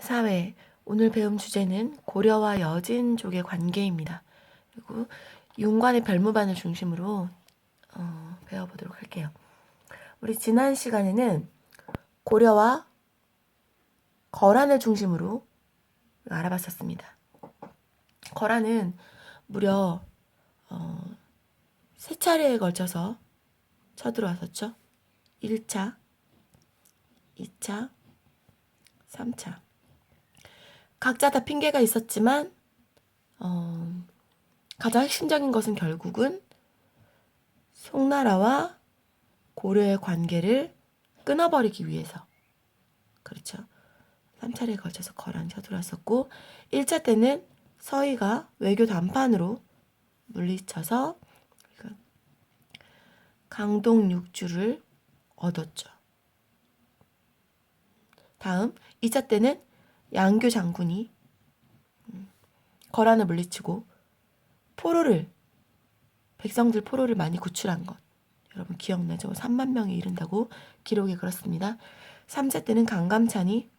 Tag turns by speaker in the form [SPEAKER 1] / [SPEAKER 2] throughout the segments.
[SPEAKER 1] 사회. 오늘 배움 주제는 고려와 여진족의 관계입니다. 그리고 윤관의 별무반을 중심으로 배워보도록 할게요. 우리 지난 시간에는 고려와 거란을 중심으로 알아봤었습니다. 거란은 무려 3차례에 걸쳐서 쳐들어왔었죠. 1차, 2차, 3차. 각자 다 핑계가 있었지만 가장 핵심적인 것은 결국은 송나라와 고려의 관계를 끊어버리기 위해서, 그렇죠. 3차례에 걸쳐서 거란이 쳐들어왔었고, 1차 때는 서희가 외교 단판으로 물리쳐서 강동 6주를 얻었죠. 다음 2차 때는 양교 장군이 거란을 물리치고 백성들 포로를 많이 구출한 것, 여러분 기억나죠? 3만 명에 이른다고 기록에 그렇습니다. 3차 때는 강감찬이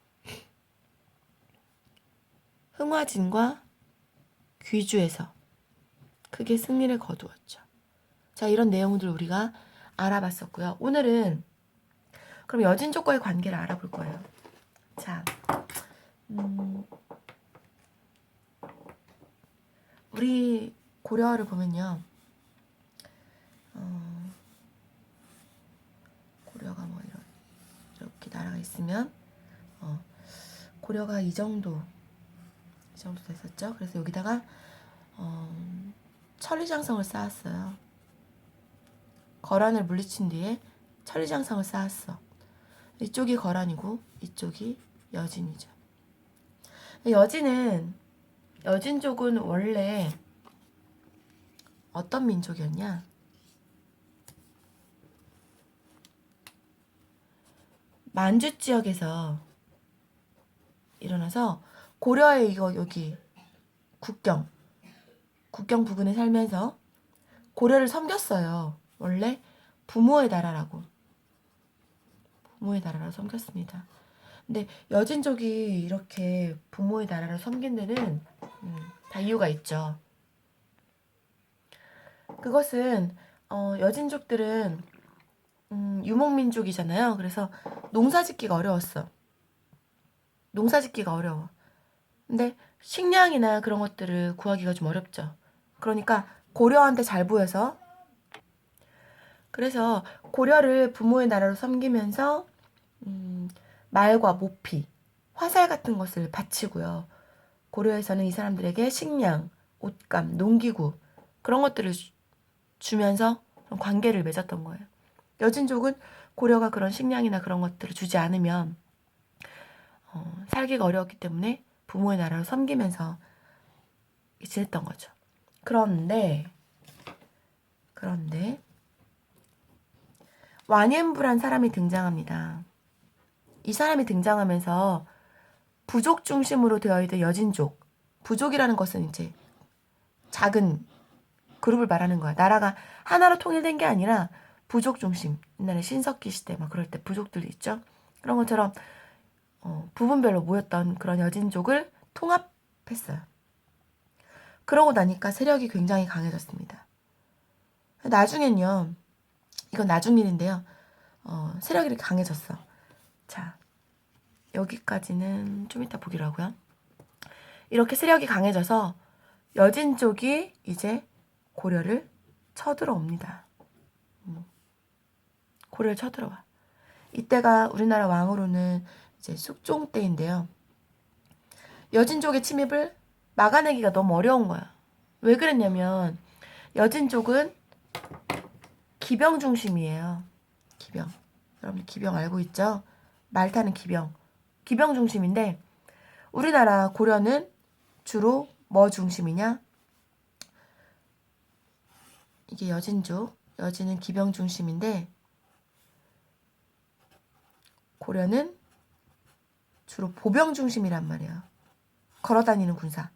[SPEAKER 1] 흥화진과 귀주에서 크게 승리를 거두었죠. 자, 이런 내용들 우리가 알아봤었고요. 오늘은 그럼 여진족과의 관계를 알아볼 거예요. 자, 우리 고려를 보면요. 고려가 뭐 이렇게 나라가 있으면 고려가 이 정도 됐었죠. 그래서 여기다가 천리장성을 쌓았어요. 거란을 물리친 뒤에 천리장성을 쌓았어. 이쪽이 거란이고 이쪽이 여진이죠. 여진족은 원래 어떤 민족이었냐? 만주 지역에서 일어나서 고려의 여기 국경 부근에 살면서 고려를 섬겼어요. 원래 부모의 나라라고 섬겼습니다. 근데 여진족이 이렇게 부모의 나라를 섬긴 데는 다 이유가 있죠. 그것은 여진족들은 유목민족이잖아요. 그래서 농사짓기가 어려워. 근데 식량이나 그런 것들을 구하기가 좀 어렵죠. 그러니까 고려한테 잘 보여서, 그래서 고려를 부모의 나라로 섬기면서 말과 모피, 화살 같은 것을 바치고요. 고려에서는 이 사람들에게 식량, 옷감, 농기구 그런 것들을 주면서 관계를 맺었던 거예요. 여진족은 고려가 그런 식량이나 그런 것들을 주지 않으면 살기가 어려웠기 때문에 부모의 나라를 섬기면서 지냈던 거죠. 그런데 완颜부란 사람이 등장합니다. 이 사람이 등장하면서 부족 중심으로 되어 있던 여진족, 부족이라는 것은 이제 작은 그룹을 말하는 거야. 나라가 하나로 통일된 게 아니라 부족 중심. 옛날에 신석기 시대 막 그럴 때 부족들이 있죠. 그런 것처럼 부분별로 모였던 그런 여진족을 통합했어요. 그러고 나니까 세력이 굉장히 강해졌습니다. 나중엔요, 이건 나중 일인데요. 세력이 이렇게 강해졌어. 자, 여기까지는 좀 이따 보기로 하고요. 이렇게 세력이 강해져서 여진족이 이제 고려를 쳐들어옵니다. 고려를 쳐들어와. 이때가 우리나라 왕으로는 이제 숙종 때인데요. 여진족의 침입을 막아내기가 너무 어려운 거야. 왜 그랬냐면 여진족은 기병 중심이에요. 기병. 여러분 기병 알고 있죠? 말 타는 기병. 기병 중심인데 우리나라 고려는 주로 뭐 중심이냐? 이게 여진족. 여진은 기병 중심인데 고려는 주로 보병 중심이란 말이야. 걸어다니는 군사.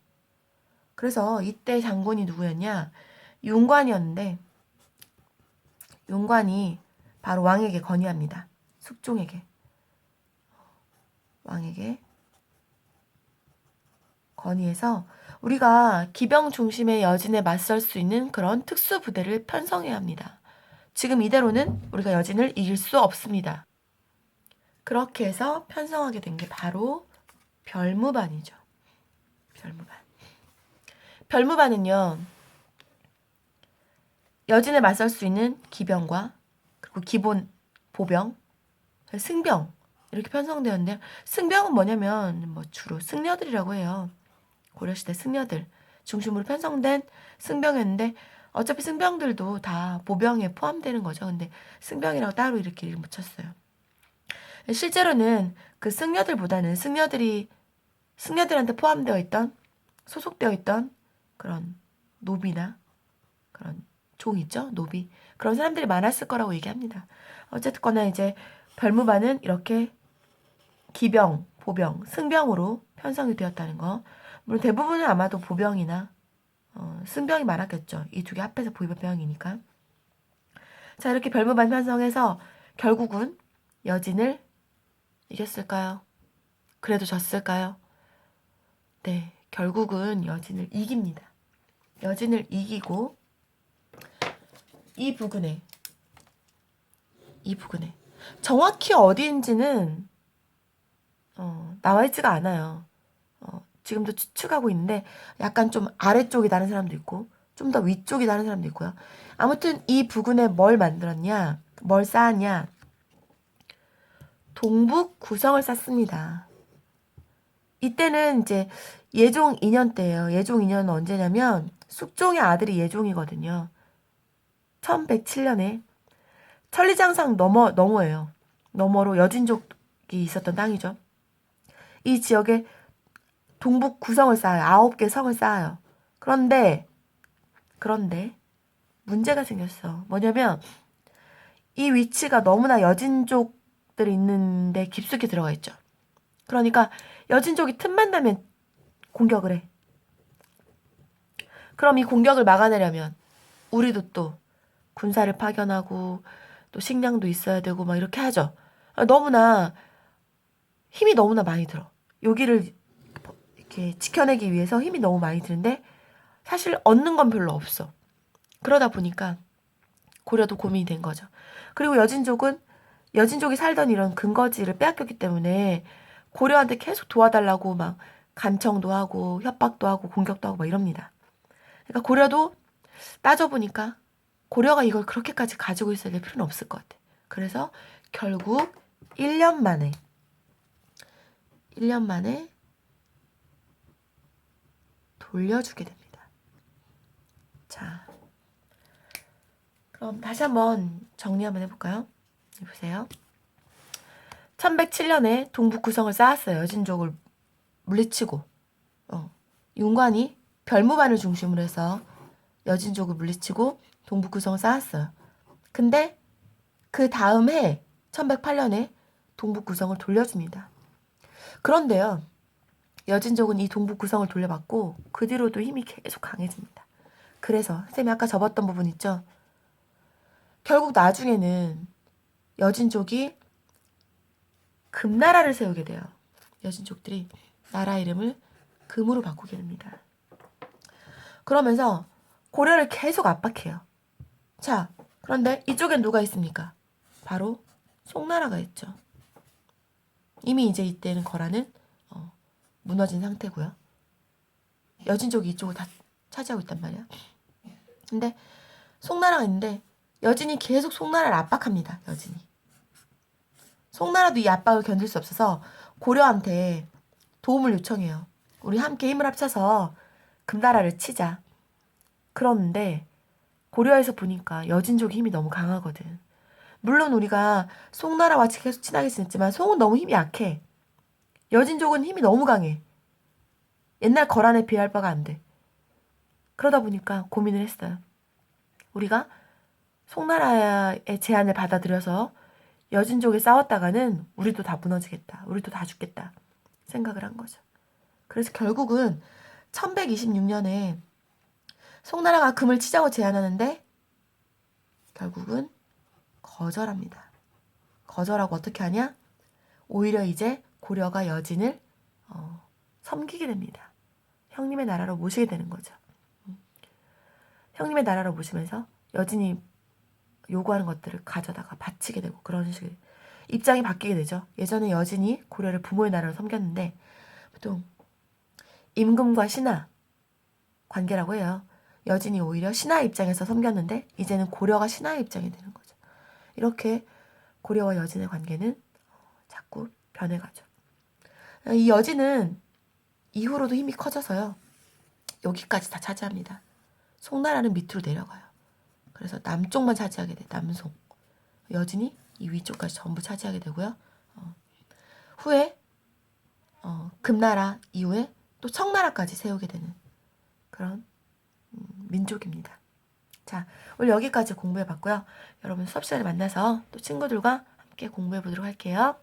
[SPEAKER 1] 그래서 이때 장군이 누구였냐? 윤관이었는데 윤관이 바로 왕에게 건의합니다. 숙종에게. 왕에게 건의해서 우리가 기병 중심의 여진에 맞설 수 있는 그런 특수부대를 편성해야 합니다. 지금 이대로는 우리가 여진을 이길 수 없습니다. 그렇게 해서 편성하게 된 게 바로 별무반이죠. 별무반. 별무반은요, 여진에 맞설 수 있는 기병과 그리고 기본 보병, 승병 이렇게 편성되었는데요. 승병은 뭐냐면 뭐 주로 승려들이라고 해요. 고려시대 승려들 중심으로 편성된 승병이었는데 어차피 승병들도 다 보병에 포함되는 거죠. 근데 승병이라고 따로 이렇게 이름 붙였어요. 실제로는 그 승려들보다는 승려들한테 포함되어 있던 소속되어 있던 그런 노비나 그런 종 있죠? 노비. 그런 사람들이 많았을 거라고 얘기합니다. 어쨌거나 이제 별무반은 이렇게 기병, 보병, 승병으로 편성이 되었다는 거. 물론 대부분은 아마도 보병이나 승병이 많았겠죠. 이 두 개 합해서 보병이니까. 자, 이렇게 별무반 편성해서 결국은 여진을 이겼을까요? 그래도 졌을까요? 네, 결국은 여진을 이깁니다. 여진을 이기고 이 부근에 정확히 어디인지는 나와 있지가 않아요. 지금도 추측하고 있는데 약간 좀 아래쪽이 다른 사람도 있고 좀 더 위쪽이 다른 사람도 있고요. 아무튼 이 부근에 뭘 만들었냐, 뭘 쌓았냐, 동북 구성을 쌓습니다. 이때는 이제 예종 2년 때예요. 예종 2년은 언제냐면 숙종의 아들이 예종이거든요. 1107년에 천리장상 너머예요. 너머로 여진족이 있었던 땅이죠. 이 지역에 동북 구성을 쌓아요. 9개 성을 쌓아요. 그런데 문제가 생겼어. 뭐냐면 이 위치가 너무나 여진족들이 있는데 깊숙이 들어가 있죠. 그러니까 여진족이 틈만 나면 공격을 해. 그럼 이 공격을 막아내려면 우리도 또 군사를 파견하고 또 식량도 있어야 되고 막 이렇게 하죠. 힘이 너무나 많이 들어. 여기를 이렇게 지켜내기 위해서 힘이 너무 많이 드는데 사실 얻는 건 별로 없어. 그러다 보니까 고려도 고민이 된 거죠. 그리고 여진족이 살던 이런 근거지를 빼앗겼기 때문에 고려한테 계속 도와달라고 막 간청도 하고 협박도 하고 공격도 하고 막 이럽니다. 그러니까 고려도 따져보니까 고려가 이걸 그렇게까지 가지고 있어야 될 필요는 없을 것 같아. 그래서 결국 1년 만에 돌려주게 됩니다. 자, 그럼 다시 한번 정리 한번 해볼까요? 보세요. 1107년에 동북 구성을 쌓았어요. 여진족을 물리치고 윤관이 별무반을 중심으로 해서 여진족을 물리치고 동북 구성을 쌓았어요. 근데 그 다음 해 1108년에 동북 구성을 돌려줍니다. 그런데요. 여진족은 이 동북 구성을 돌려받고 그 뒤로도 힘이 계속 강해집니다. 그래서 쌤이 아까 접었던 부분 있죠? 결국 나중에는 여진족이 금나라를 세우게 돼요. 여진족들이 나라 이름을 금으로 바꾸게 됩니다. 그러면서 고려를 계속 압박해요. 자, 그런데 이쪽엔 누가 있습니까? 바로 송나라가 있죠. 이미 이제 이때는 거라는 무너진 상태고요. 여진족이 이쪽을 다 차지하고 있단 말이야. 근데 송나라가 있는데 여진이 계속 송나라를 압박합니다. 여진이. 송나라도 이 압박을 견딜 수 없어서 고려한테 도움을 요청해요. 우리 함께 힘을 합쳐서 금나라를 치자. 그런데 고려에서 보니까 여진족의 힘이 너무 강하거든. 물론 우리가 송나라와 계속 친하게 지냈지만 송은 너무 힘이 약해. 여진족은 힘이 너무 강해. 옛날 거란에 비할 바가 안 돼. 그러다 보니까 고민을 했어요. 우리가 송나라의 제안을 받아들여서 여진족이 싸웠다가는 우리도 다 무너지겠다. 우리도 다 죽겠다. 생각을 한 거죠. 그래서 결국은 1126년에 송나라가 금을 치자고 제안하는데 결국은 거절합니다. 거절하고 어떻게 하냐? 오히려 이제 고려가 여진을 섬기게 됩니다. 형님의 나라로 모시게 되는 거죠. 형님의 나라로 모시면서 여진이 요구하는 것들을 가져다가 바치게 되고 그런 식의 입장이 바뀌게 되죠. 예전에 여진이 고려를 부모의 나라로 섬겼는데 보통 임금과 신하 관계라고 해요. 여진이 오히려 신하의 입장에서 섬겼는데 이제는 고려가 신하의 입장이 되는 거죠. 이렇게 고려와 여진의 관계는 자꾸 변해가죠. 이 여진은 이후로도 힘이 커져서요. 여기까지 다 차지합니다. 송나라는 밑으로 내려가요. 그래서 남쪽만 차지하게 돼. 남송. 여진이 이 위쪽까지 전부 차지하게 되고요. 후에 금나라 이후에 또 청나라까지 세우게 되는 그런 민족입니다. 자, 오늘 여기까지 공부해봤고요. 여러분 수업 시간에 만나서 또 친구들과 함께 공부해보도록 할게요.